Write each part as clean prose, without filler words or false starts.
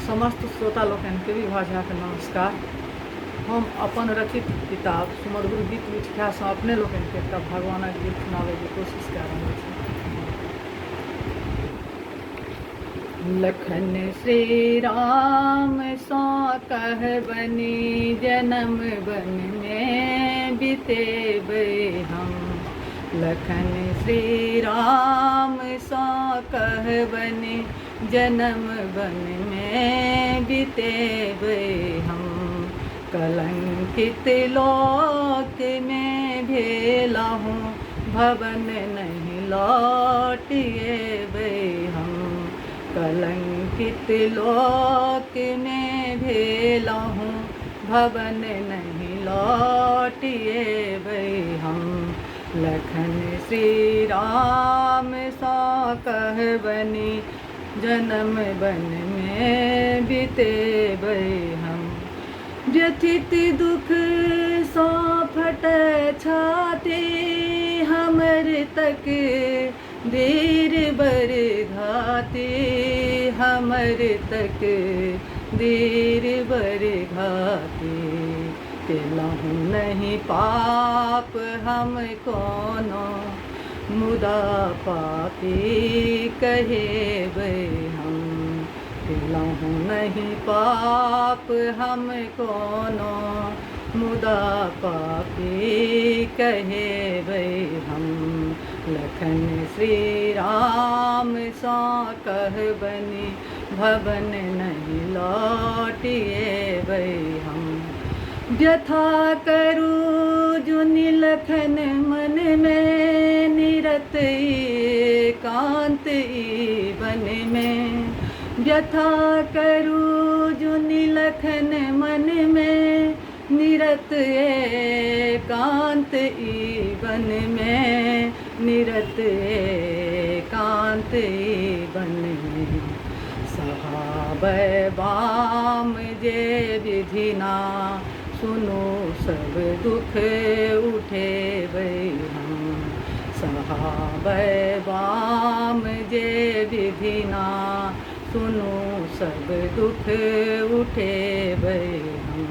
समस्त श्रोता लोकन के भी भाषा के नमस्कार। हम अपन रचित किताब सुमधुर गीत लिखा से अपने लोकन के एकटा भगवानक गीत सुनावे की कोशिश कर रहे हैं। लखन श्री राम सौ कह बनी जन्म बन में बितेबे हम। लखन श्री राम सौ कह बनी जन्म बन में बितेबे हम। कलंकित लोक में भेला हूँ भवन नहीं लौटिएबे हम। कलंकित लोक में भेला हूँ भवन नहीं लौटिएबे हम। लखन श्री राम सौ कह बनी जन्म बन में बितेबे हम। व्यथित दुख सौ फट छाती हमर तक देर बर घाती। हमर तक देर बर घाती। केलहु नहीं पाप हम कोनो मुदा पापी कहेबे हम। केलहु नहीं पाप हम कोनो मुदा पापी कहेबे हम। लखन श्री राम सौ कह बनी भवन नहीं लौटिएबे हम। व्यथा करूँ जुनि लखन मन में निरत एकांत बन में। व्यथा करूँ जुनि लखन मन में निरत एकांत बन में। निरत एकांत बन में। सहाबै बाम जे विधिना सुनो सब दुख उठेबे हम। सहाबै बाम जे विधिना सुनो सब दुख उठेबे हम।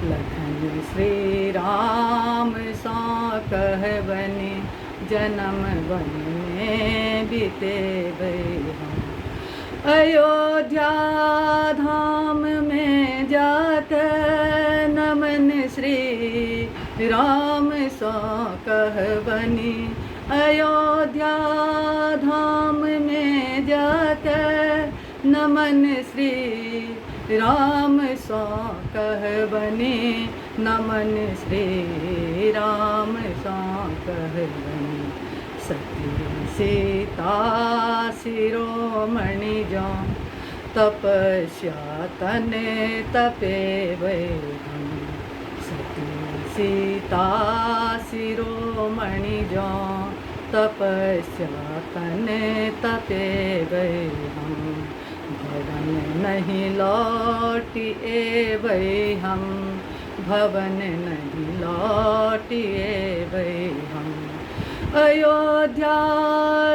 लखन श्री राम सौ कह बनी जन्म बन में बितेबे हम। अयोध्या धाम में जाकर नमन श्री राम सौ कह बनी। अयोध्या धाम में जाकर नमन श्री राम सौ कह बनी। नमन श्री राम सौ कह बनी। सती सीता शिरोमणि जो तपस्या तन तपेबे हम। सती सीता शिरोमणि जो तपस्या तन तपेबे हम। भवन नहीं लौटिएबे हम। भवन नहीं लौटिएबे हम। अयोध्या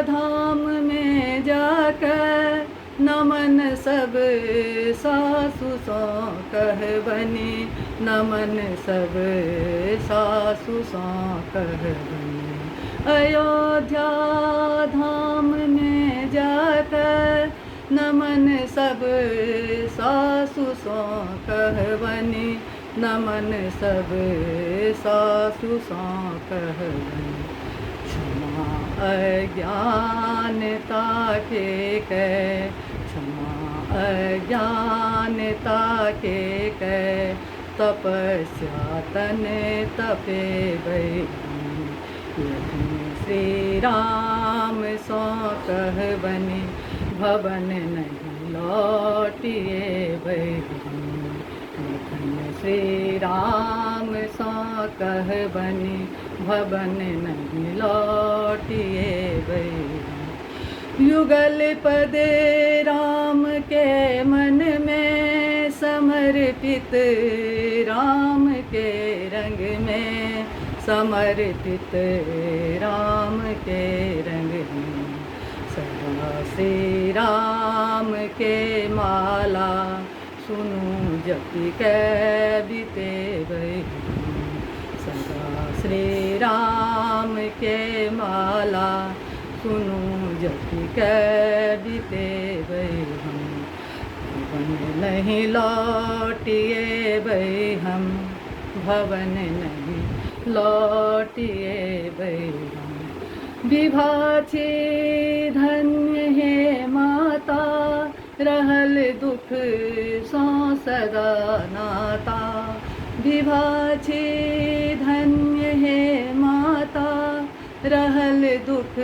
धाम में जाकर नमन सब सासु सौ कह बनी। नमन सब सासु सौ कह बनी। अयोध्या धाम में जाकर नमन सब सासु सौ कह बनी। नमन सब सासु सौ कह बनी। क्षमा अज्ञानता के कह। क्षमा अज्ञानता के कह। तपस्या तन तपेबे हम। लखन श्री राम सौ कह बनी भवन नहीं लौटिएबे हम। लखन श्री राम सौ कह बनी भवन नहीं लौटिएबे हम। युगल पद राम के मन में समर्पित। राम के रंग में समर्पित। राम के रंग में सदा श्री राम के माला सुनूं जपि कै बीते भई सदा श्री राम के माला सुनूं जपि कै बीते भई हम भवन नहीं लौटिए भई हम भवन नहीं लौटिए भई हम विभाची धन्य है माता रहल दुख सो सदा नाता विभाची धन्य है माता रहल दुख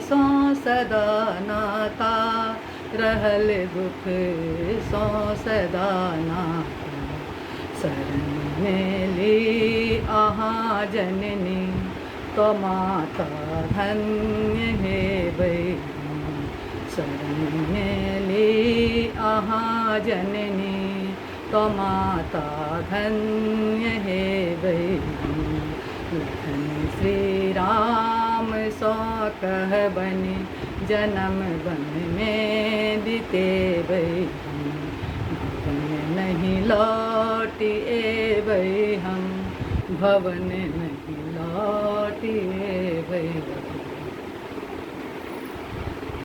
सो सदा नाता रहल दुख सो सदा नाता शरण में ली आहाँ जननी तो माता धन्य है भई शरण में ली आहाँ जननी तो माता धन्य है भई लखन श्री राम सो कह बने जन्म बन में बीते भई भवन नहीं लौटिए भई हम भवन नहीं लौटिए भई